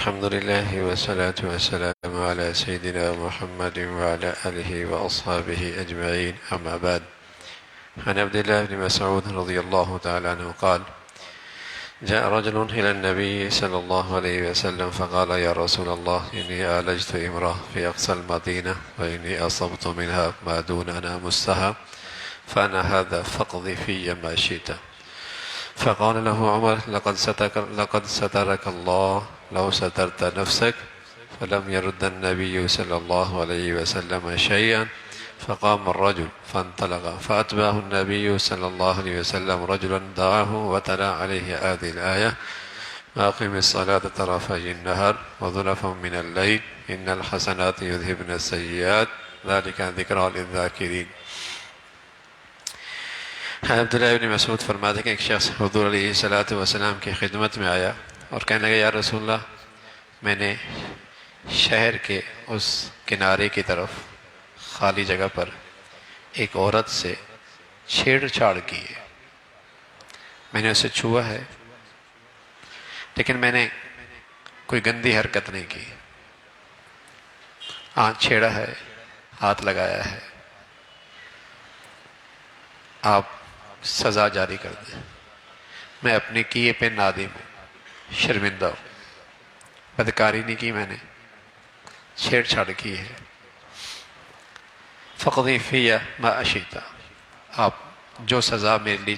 الحمد لله والصلاة والسلام على سيدنا محمد وعلى آله وأصحابه أجمعين، أما بعد. عن عبد الله بن مسعود رضي الله تعالى عنه قال: جاء رجل إلى النبي صلى الله عليه وسلم فقال: يا رسول الله، إني عالجت امرأة في أقصى المدينة وإني أصبت منها ما دون أن أمسها، فأنا هذا فاقض في ما شئت. فقال له عمر: لقد سترك الله لو سترت نفسك. فلم يرد النبي صلى الله عليه وسلم شيئا، فقام الرجل فانطلق، فأتبعه النبي صلى الله عليه وسلم رجلا دعاه وتلا عليه هذه الآية: أقم الصلاة طرفي النهار وزلفا من الليل إن الحسنات يذهبن السيئات ذلك ذكرى للذاکرین۔ عبداللہ ابن مسعود فرماتے کہ ایک شخص حضور علیہ الصلاۃ والسلام کی خدمت میں آیا اور کہنے لگا: یا رسول اللہ، میں نے شہر کے اس کنارے کی طرف خالی جگہ پر ایک عورت سے چھیڑ چھاڑ کی ہے، میں نے اسے چھوا ہے، لیکن میں نے کوئی گندی حرکت نہیں کی، چھیڑا ہے، ہاتھ لگایا ہے، آپ سزا جاری کر دیں، میں اپنے کیے پہ نادم ہوں، شرمندہ ہوں، بدکاری نہیں کی، میں نے چھیڑ چھاڑ کی ہے۔ فقضی فی ما شئت، آپ جو سزا میرے لیے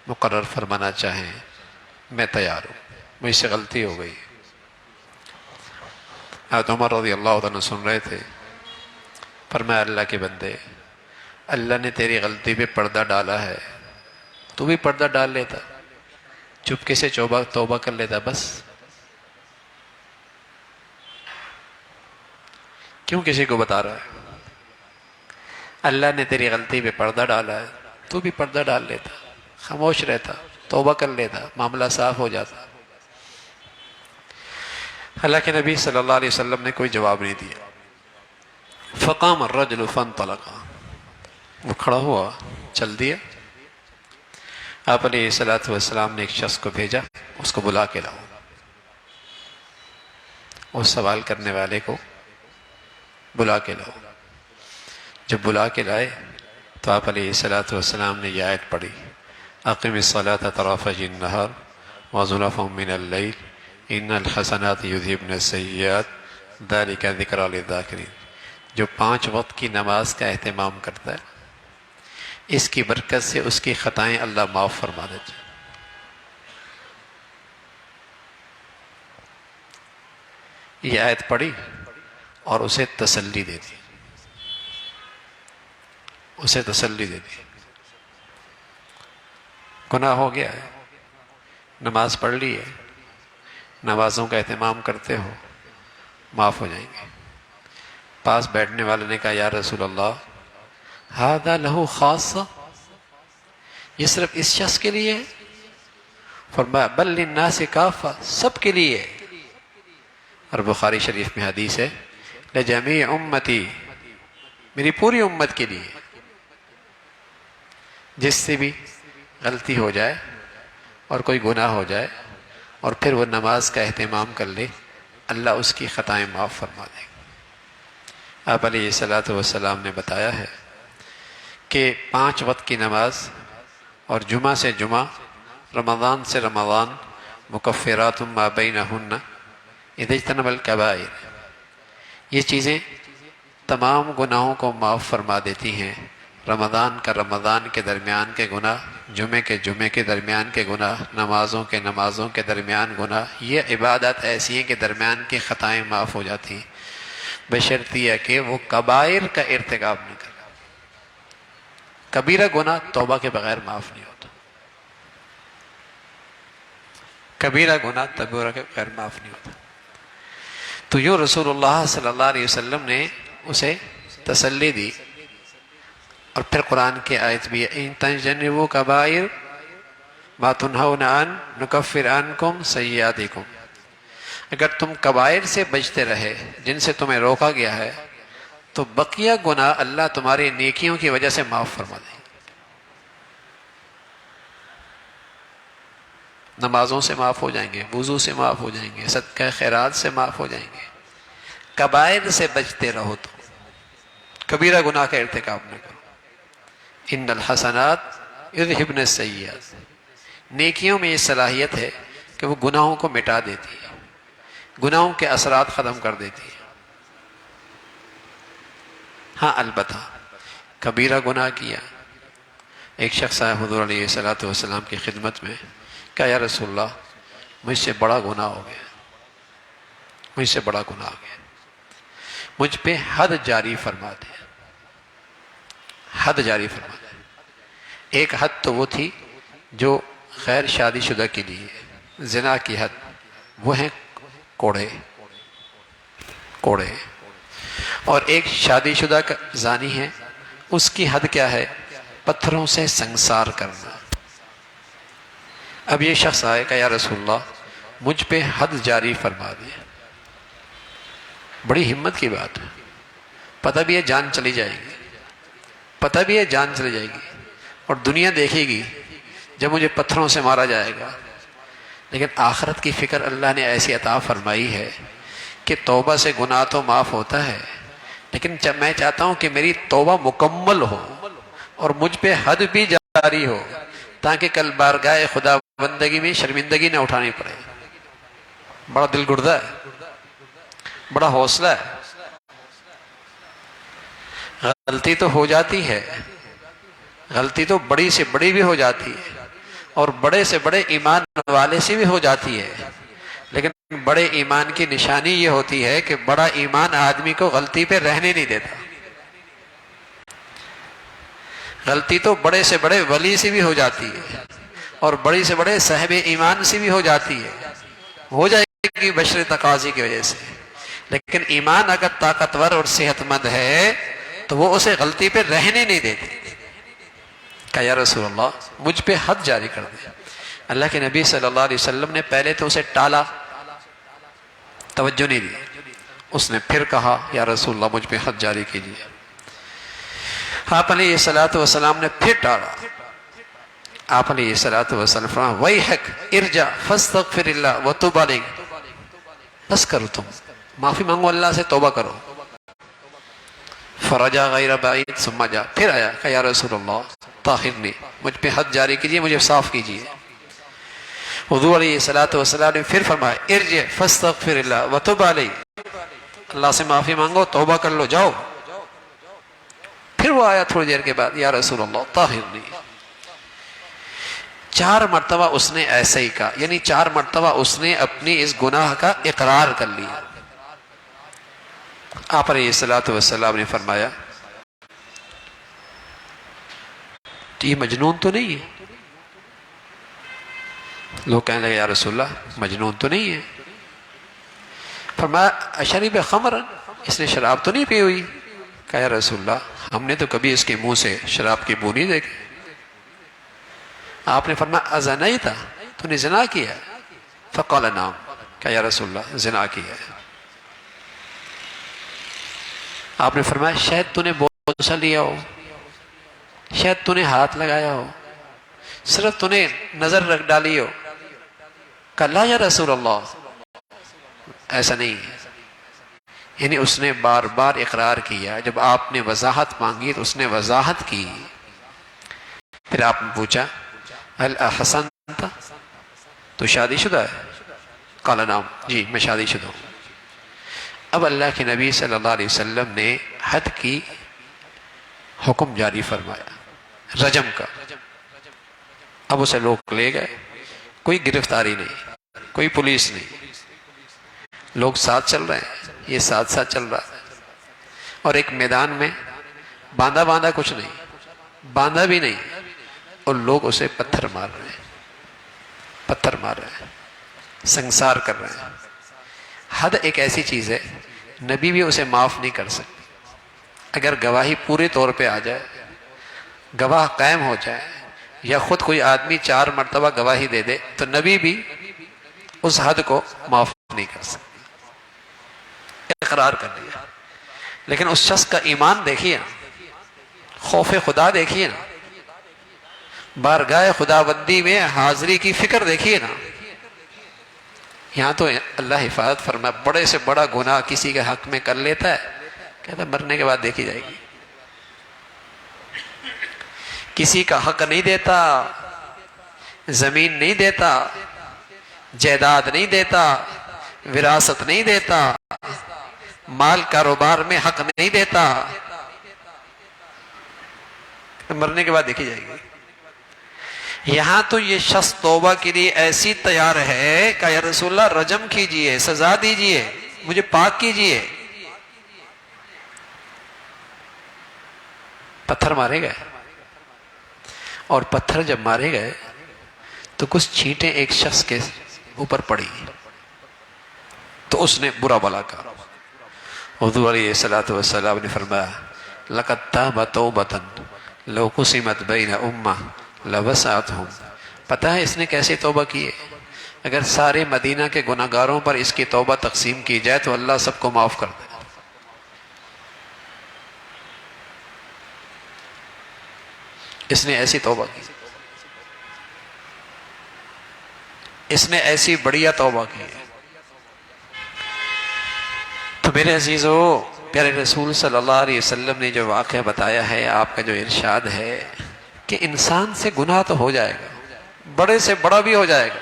مقرر فرمانا چاہیں میں تیار ہوں، مجھ سے غلطی ہو گئی۔ حضرت عمر رضی اللہ عنہ سن رہے تھے، فرمایا: اللہ کے بندے، اللہ نے تیری غلطی پہ پردہ ڈالا ہے، تو بھی پردہ ڈال لیتا، چپکے سے توبہ کر لیتا، بس کیوں کسی کو بتا رہا ہے؟ اللہ نے تیری غلطی پہ پردہ ڈالا ہے، تو بھی پردہ ڈال لیتا، خاموش رہتا، توبہ کر لیتا، معاملہ صاف ہو جاتا۔ اللہ کے نبی صلی اللہ علیہ وسلم نے کوئی جواب نہیں دیا۔ فقام الرجل فانطلق، وہ کھڑا ہوا، چل دیا۔ آپ علیہ الصلاۃ والسلام نے ایک شخص کو بھیجا، اس کو بلا کے لاؤ۔ اس سوال کرنے والے کو بلا کے لاؤ۔ جب بلا کے لائے تو آپ علیہ الصلاۃ والسلام نے یہ آیت پڑھی: اقم الصلاۃ طرفی النہار وزلفا من اللیل ان الحسنات یذہبن السیئات ذلک ذکریٰ للذاکرین۔ جو 5 وقت کی نماز کا اہتمام کرتا ہے، اس کی برکت سے اس کی خطائیں اللہ معاف فرما دیتے ہیں۔ یہ آیت پڑھی اور اسے تسلی دے دی، اسے تسلی دے دی۔ گناہ ہو گیا ہے، نماز پڑھ لی ہے، نمازوں کا اہتمام کرتے ہو، معاف ہو جائیں گے۔ پاس بیٹھنے والے نے کہا: یا رسول اللہ، ھذا لہ خاصہ، یہ صرف اس شخص کے لیے ہے؟ فرمایا: بل للناس کافہ، سب کے لیے ہے۔ اور بخاری شریف میں حدیث ہے: لجمیع امتی، میری پوری امت کے لیے، جس سے بھی غلطی ہو جائے اور کوئی گناہ ہو جائے اور پھر وہ نماز کا اہتمام کر لے، اللہ اس کی خطائیں معاف فرما دے گا۔ آپ علیہ الصلاۃ والسلام نے بتایا ہے کہ 5 وقت کی نماز اور جمعہ سے جمعہ، رمضان سے رمضان، مکفرات ما بینہن اذا اجتنب الکبائر، یہ چیزیں تمام گناہوں کو معاف فرما دیتی ہیں۔ رمضان کے درمیان کے گناہ، جمعے کے درمیان کے گناہ، نمازوں کے درمیان گناہ، یہ عبادات ایسی ہیں کہ درمیان کی خطائیں معاف ہو جاتی ہیں، بشرطیہ کہ وہ کبائر کا ارتکاب نہ کرے۔ کبیرہ گناہ توبہ کے بغیر معاف نہیں ہوتا، کبیرہ گناہ توبہ کے بغیر معاف نہیں ہوتا۔ تو یوں رسول اللہ صلی اللہ علیہ وسلم نے اسے تسلی دی، اور پھر قرآن کی آیت بھی ہے: ان تجتنبوا کبائر ما تنہون عنہ نکفر عنکم سیئاتکم، اگر تم کبائر سے بچتے رہے جن سے تمہیں روکا گیا ہے تو بقیہ گناہ اللہ تمہاری نیکیوں کی وجہ سے معاف فرما دیں گے۔ نمازوں سے معاف ہو جائیں گے، وضو سے معاف ہو جائیں گے، صدقہ خیرات سے معاف ہو جائیں گے۔ کبائر سے بچتے رہو، تو کبیرہ گناہ کا ارتکاب نہ کرو۔ ان الحسنات یذہبن السیئات، نیکیوں میں یہ صلاحیت ہے کہ وہ گناہوں کو مٹا دیتی ہے، گناہوں کے اثرات ختم کر دیتی ہے۔ ہاں البتہ کبیرہ گناہ کیا، ایک شخص آیا حضور علیہ السلام کی خدمت میں، کہا یا رسول اللہ مجھ سے بڑا گناہ ہو گیا، مجھ سے بڑا گناہ ہو گیا، مجھ پہ حد جاری فرما دے، حد جاری فرما دے۔ ایک حد تو وہ تھی جو غیر شادی شدہ کے لیے، زنا کی حد، وہ ہیں کوڑے، کوڑے۔ اور ایک شادی شدہ زانی ہے، اس کی حد کیا ہے؟ پتھروں سے سنگسار کرنا۔ اب یہ شخص آئے کہ یا رسول اللہ مجھ پہ حد جاری فرما دے۔ بڑی ہمت کی بات ہے، پتہ بھی ہے جان چلی جائے گی، پتہ بھی ہے جان چلی جائے گی، اور دنیا دیکھے گی جب مجھے پتھروں سے مارا جائے گا، لیکن آخرت کی فکر اللہ نے ایسی عطا فرمائی ہے کہ توبہ سے گناہ تو معاف ہوتا ہے، لیکن جب میں چاہتا ہوں کہ میری توبہ مکمل ہو اور مجھ پہ حد بھی جاری ہو، تاکہ کل بارگاہ خدا بندگی میں شرمندگی نہ اٹھانی پڑے۔ بڑا دل گردہ ہے، بڑا حوصلہ ہے۔ غلطی تو ہو جاتی ہے، غلطی تو بڑی سے بڑی بھی ہو جاتی ہے، اور بڑے سے بڑے ایمان والے سے بھی ہو جاتی ہے، لیکن بڑے ایمان کی نشانی یہ ہوتی ہے کہ بڑا ایمان آدمی کو غلطی پہ رہنے نہیں دیتا۔ غلطی تو بڑے سے بڑے ولی سے بھی ہو جاتی ہے، اور بڑی سے بڑے صاحب ایمان سے بھی ہو جاتی ہے، ہو جائے گی بشر تقاضی کی وجہ سے، لیکن ایمان اگر طاقتور اور صحت مند ہے تو وہ اسے غلطی پہ رہنے نہیں دیتی۔ کہ یا رسول اللہ مجھ پہ حد جاری کر دے۔ اللہ کے نبی صلی اللہ علیہ وسلم نے پہلے تو اسے ٹالا، توجہ نہیں دی، اس نے پھر کہا یا رسول اللہ مجھ پہ حد جاری کیجیے۔ آپ علیہ السلام نے پھر ٹالا۔ آپ علیہ السلام فرمایا ویحک ارجع فاستغفر اللہ وتوب علیہ، بس کرو تم، معافی مانگو اللہ سے، توبہ کرو۔ فرجع غیر بعید ثم جاء، پھر آیا کہ یا رسول اللہ طاہرنی، مجھ پہ حد جاری کیجیے، مجھے صاف کیجیے۔ حضور علیہ السلام نے پھر فرمایا ارجع فاستغفر اللہ وتوب علیہ، اللہ سے معافی مانگو، توبہ کر لو، جاؤ۔ پھر وہ آیا تھوڑی دیر کے بعد یا رسول اللہ طاہرنی۔ 4 مرتبہ اس نے ایسے ہی کہا، یعنی 4 مرتبہ اس نے اپنی اس گناہ کا اقرار کر لیا۔ آپ علیہ السلام نے فرمایا یہ مجنون تو نہیں ہے؟ لوگ کہنے لگے یا رسول اللہ مجنون تو نہیں ہے۔ فرمایا اشرب خمرا، اس نے شراب تو نہیں پی ہوئی؟ کہا یا رسول اللہ ہم نے تو کبھی اس کے منہ سے شراب کی بو نہیں دیکھی۔ آپ نے فرمایا ازنیت، تو نے زنا کیا؟ فقال نعم، کہا یا رسول اللہ زنا کیا ہے۔ آپ نے فرمایا شاید تو نے بوسہ لیا ہو، شاید تو نے ہاتھ لگایا ہو، صرف تو نے نظر رکھ ڈالی ہو۔ کہا لا یا رسول اللہ ایسا نہیں ہے۔ یعنی اس نے بار بار اقرار کیا، جب آپ نے وضاحت مانگی تو اس نے وضاحت کی۔ پھر آپ نے پوچھا هل احسنت، تو شادی شدہ ہے؟ قال نعم، جی میں شادی شدہ ہوں۔ اب اللہ کے نبی صلی اللہ علیہ وسلم نے حد کی حکم جاری فرمایا، رجم کا۔ اب اسے لوگ لے گئے، کوئی گرفتاری نہیں، کوئی پولیس نہیں، لوگ ساتھ چل رہے ہیں، یہ ساتھ ساتھ چل رہا ہے، اور ایک میدان میں باندھا کچھ نہیں، باندھا بھی نہیں، اور لوگ اسے پتھر مار رہے ہیں، پتھر مار رہے ہیں، سنگسار کر رہے ہیں۔ حد ایک ایسی چیز ہے نبی بھی اسے معاف نہیں کر سکتے۔ اگر گواہی پورے طور پہ آ جائے، گواہ قائم ہو جائے، یا خود کوئی آدمی 4 مرتبہ گواہی دے دے، تو نبی بھی اس حد کو معاف نہیں کر سکتے۔ اقرار کر دیا، لیکن اس شخص کا ایمان دیکھیے نا، خوف خدا دیکھیے نا، بارگاہ خدا بندی میں حاضری کی فکر دیکھیے نا۔ یہاں تو اللہ حفاظت فرمائے، بڑے سے بڑا گناہ کسی کے حق میں کر لیتا ہے، کہتا ہے مرنے کے بعد دیکھی جائے گی. کسی کا حق نہیں دیتا، زمین نہیں دیتا، جائیداد نہیں دیتا، وراثت نہیں دیتا، مال کاروبار میں حق نہیں دیتا، مرنے کے بعد دیکھی جائے گی. یہاں تو یہ شخص توبہ کے لیے ایسی تیار ہے کہ یا رسول اللہ رجم کیجئے، سزا دیجئے، مجھے پاک کیجئے. پتھر مارے گئے، اور پتھر جب مارے گئے تو کچھ چھینٹیں ایک شخص کے اوپر پڑی تو اس نے برا بلا کہا. حضور علیہ الصلوۃ والسلام نے فرمایا لقد تاب توبۃ لو قسمت بین امہ لوسعتہم. پتہ ہے اس نے کیسے توبہ کی ہے؟ اگر سارے مدینہ کے گناہگاروں پر اس کی توبہ تقسیم کی جائے تو اللہ سب کو معاف کر دے. اس نے ایسی توبہ کی، اس نے ایسی بڑھیا توبہ کی. تو میرے عزیزو، پیارے رسول صلی اللہ علیہ وسلم نے جو واقعہ بتایا ہے، آپ کا جو ارشاد ہے کہ انسان سے گناہ تو ہو جائے گا، بڑے سے بڑا بھی ہو جائے گا،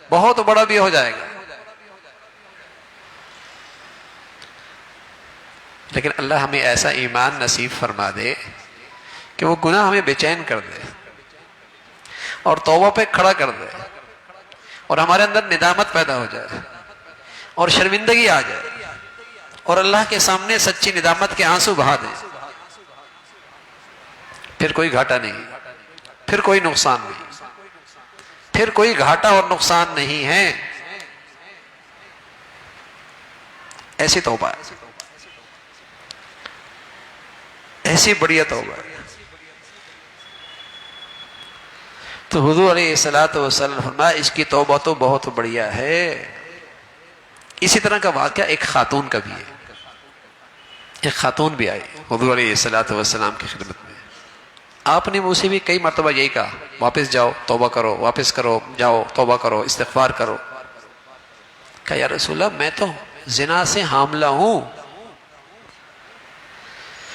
بہت بڑا بھی ہو جائے گا، لیکن اللہ ہمیں ایسا ایمان نصیب فرما دے کہ وہ گناہ ہمیں بے چین کر دے اور توبہ پہ کھڑا کر دے، اور ہمارے اندر ندامت پیدا ہو جائے اور شرمندگی آ جائے، اور اللہ کے سامنے سچی ندامت کے آنسو بہا دے. پھر کوئی گھاٹا نہیں، پھر کوئی نقصان نہیں، پھر کوئی گھاٹا اور نقصان نہیں ہے. ایسی توبہ ہے، ایسی بڑھیا توبہ ہے. تو حضور علیہ الصلوۃ والسلام نے فرمایا اس کی توبہ تو بہت بڑھیا ہے. اسی طرح کا واقعہ ایک خاتون کا بھی ہے. ایک خاتون بھی آئی حضور علیہ الصلوۃ والسلام کی خدمت میں. آپ نے مجھ سے بھی کئی مرتبہ یہی کہا واپس جاؤ توبہ کرو، واپس کرو، جاؤ توبہ کرو، استغفار کرو. کہا یا رسول اللہ میں تو زنا سے حاملہ ہوں.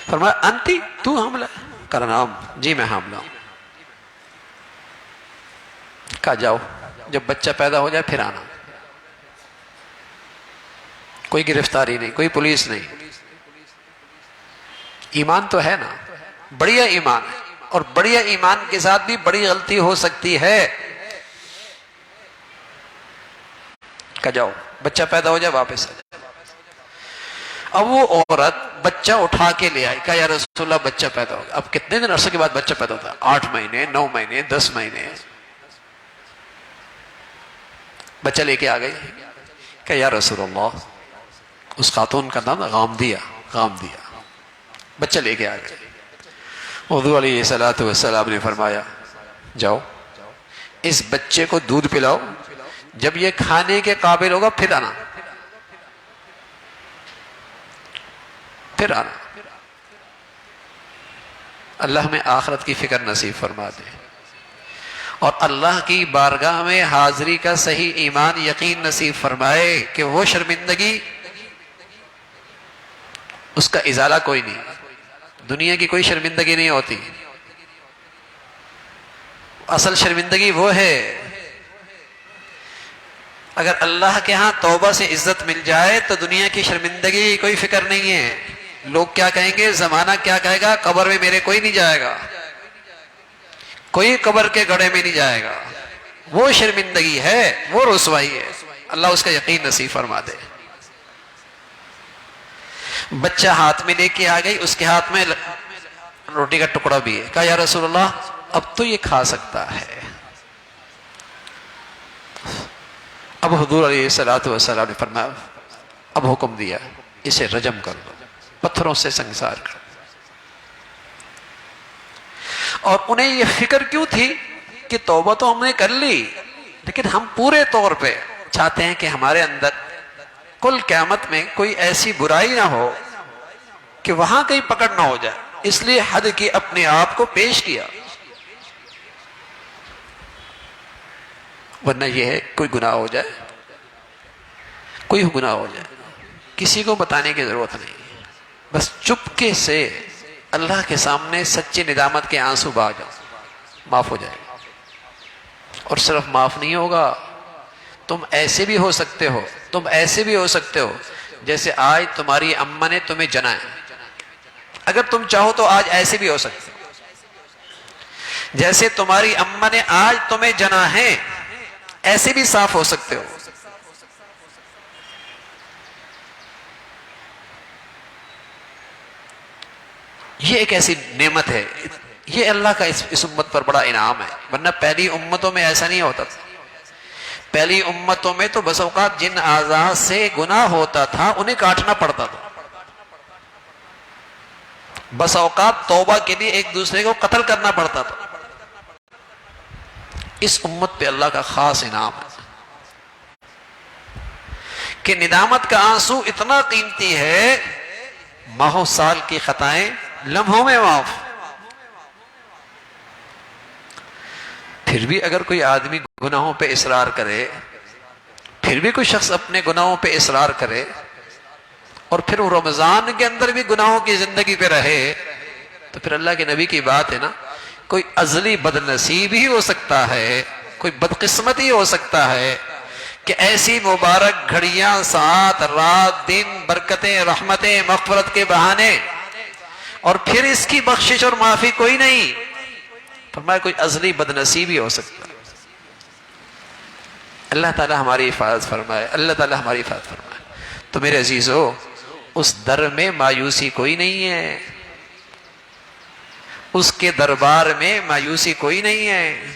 فرمایا انتی تو حاملہ؟ کہا نعم، جی میں حاملہ ہوں. کہا جاؤ جب بچہ پیدا ہو جائے پھر آنا. کوئی گرفتاری نہیں، کوئی پولیس نہیں. ایمان تو ہے نا، بڑھیا ایمان ہے، اور بڑھیا ایمان کے ساتھ بھی بڑی غلطی ہو سکتی ہے. کہ جاؤ بچہ پیدا ہو جائے واپس آ جائے. اب وہ عورت بچہ اٹھا کے لے آئی. کہا یا رسول اللہ بچہ پیدا ہو گیا. اب کتنے دن عرصے کے بعد بچہ پیدا ہوتا ہے؟ 8 مہینے، 9 مہینے، 10 مہینے. بچہ لے کے آ گئی. کہ یا رسول اللہ، اس خاتون کا نام غامدیہ. بچہ لے کے آ گئے. حضور علیہ الصلوۃ والسلام نے فرمایا جاؤ اس بچے کو دودھ پلاؤ، جب یہ کھانے کے قابل ہوگا پھر آنا. اللہ ہمیں آخرت کی فکر نصیب فرما دے، اور اللہ کی بارگاہ میں حاضری کا صحیح ایمان یقین نصیب فرمائے کہ وہ شرمندگی، اس کا ازالہ کوئی نہیں. دنیا کی کوئی شرمندگی نہیں ہوتی. اصل شرمندگی وہ ہے اگر اللہ کے ہاں توبہ سے عزت مل جائے تو دنیا کی شرمندگی کی کوئی فکر نہیں ہے. لوگ کیا کہیں گے، زمانہ کیا کہے گا، قبر میں میرے کوئی نہیں جائے گا، کوئی قبر کے گڑھے میں نہیں جائے گا. وہ شرمندگی ہے، وہ رسوائی ہے. اللہ اس کا یقین نصیب فرما دے. بچہ ہاتھ میں لے کے آ گئی، اس کے ہاتھ میں روٹی کا ٹکڑا بھی ہے. کہا یا رسول اللہ اب تو یہ کھا سکتا ہے. اب حضور علیہ الصلوۃ والسلام نے فرمایا، اب حکم دیا اسے رجم کر دو، پتھروں سے سنگسار کر. اور انہیں یہ فکر کیوں تھی کہ توبہ تو ہم نے کر لی، لیکن ہم پورے طور پہ چاہتے ہیں کہ ہمارے اندر کل قیامت میں کوئی ایسی برائی نہ ہو کہ وہاں کہیں پکڑ نہ ہو جائے، اس لیے حد کی اپنے آپ کو پیش کیا. ورنہ یہ ہے کوئی گناہ ہو جائے کوئی گناہ ہو جائے کسی کو بتانے کی ضرورت نہیں، بس چپکے سے اللہ کے سامنے سچی ندامت کے آنسو بہا جاؤ، معاف ہو جائے گا۔ اور صرف معاف نہیں ہوگا، تم ایسے بھی ہو سکتے ہو، تم ایسے بھی ہو سکتے ہو جیسے آج تمہاری اماں نے تمہیں جنا ہے، اگر تم چاہو تو آج ایسے بھی ہو سکتے ہو جیسے تمہاری اماں نے آج تمہیں جنا ہے، ایسے بھی صاف ہو سکتے ہو۔ یہ ایک ایسی نعمت ہے، یہ اللہ کا اس امت پر بڑا انعام ہے، ورنہ پہلی امتوں میں ایسا نہیں ہوتا تھا۔ پہلی امتوں میں تو بس اوقات جن اعضاء سے گناہ ہوتا تھا انہیں کاٹنا پڑتا تھا، بس اوقات توبہ کے لیے ایک دوسرے کو قتل کرنا پڑتا تھا۔ اس امت پہ اللہ کا خاص انعام ہے کہ ندامت کا آنسو اتنا قیمتی ہے، ماہوں سال کی خطائیں لمحوں میں معاف۔ پھر بھی اگر کوئی آدمی گناہوں پہ اصرار کرے، پھر بھی کوئی شخص اپنے گناہوں پہ اصرار کرے اور پھر وہ رمضان کے اندر بھی گناہوں کی زندگی پہ رہے، تو پھر اللہ کے نبی کی بات ہے نا، کوئی ازلی بد نصیب ہی ہو سکتا ہے، کوئی بدقسمت ہی ہو سکتا ہے کہ ایسی مبارک گھڑیاں، ساعت، رات، دن، برکتیں، رحمتیں، مغفرت کے بہانے، اور پھر اس کی بخشش اور معافی کوئی نہیں۔ فرمایا کوئی ازلی بد نصیب ہی ہو سکتا ہے۔ اللہ تعالی ہماری حفاظت فرمائے، اللہ تعالی ہماری حفاظت فرمائے۔ تو میرے عزیزو، اس در میں مایوسی کوئی نہیں ہے، اس کے دربار میں مایوسی کوئی نہیں ہے،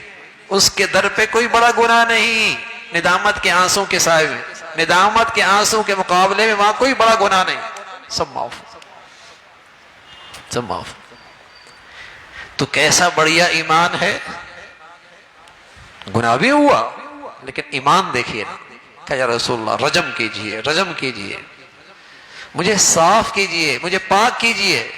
اس کے در پہ کوئی بڑا گناہ نہیں۔ ندامت کے آنسوں کے سائے میں، ندامت کے آنسوں کے مقابلے میں وہاں کوئی بڑا گناہ نہیں، سب معاف، سب معاف۔ تو کیسا بڑھیا ایمان ہے، گناہ بھی ہوا لیکن ایمان دیکھیے نا، کہ یا رسول اللہ رجم کیجئے، رجم کیجئے، مجھے صاف کیجئے، مجھے پاک کیجئے۔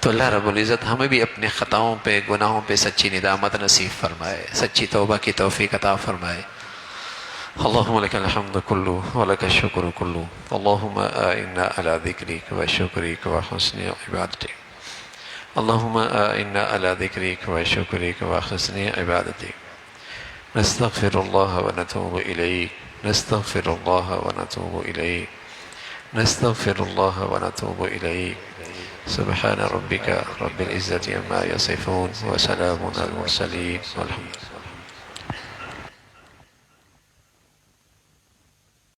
تو اللہ رب العزت ہمیں بھی اپنے خطاؤں پہ، گناہوں پہ سچی ندامت نصیب فرمائے، سچی توبہ کی توفیق عطا فرمائے۔ اللہم لک الحمد کلو ولک الشکر کلو، اللہم اعنا علی ذکرک و شکرک و حسن عبادتک، اللہم اعنا علی ذکرک و شکرک و حسن عبادتک، نستغفر اللہ و نتوب الیک، نستغفر اللہ و نتوب الیک، نستغفر اللہ و نتوب الیک۔ سبحان ربک رب العزة عما یصفون وسلام علی المرسلین والحمد للہ۔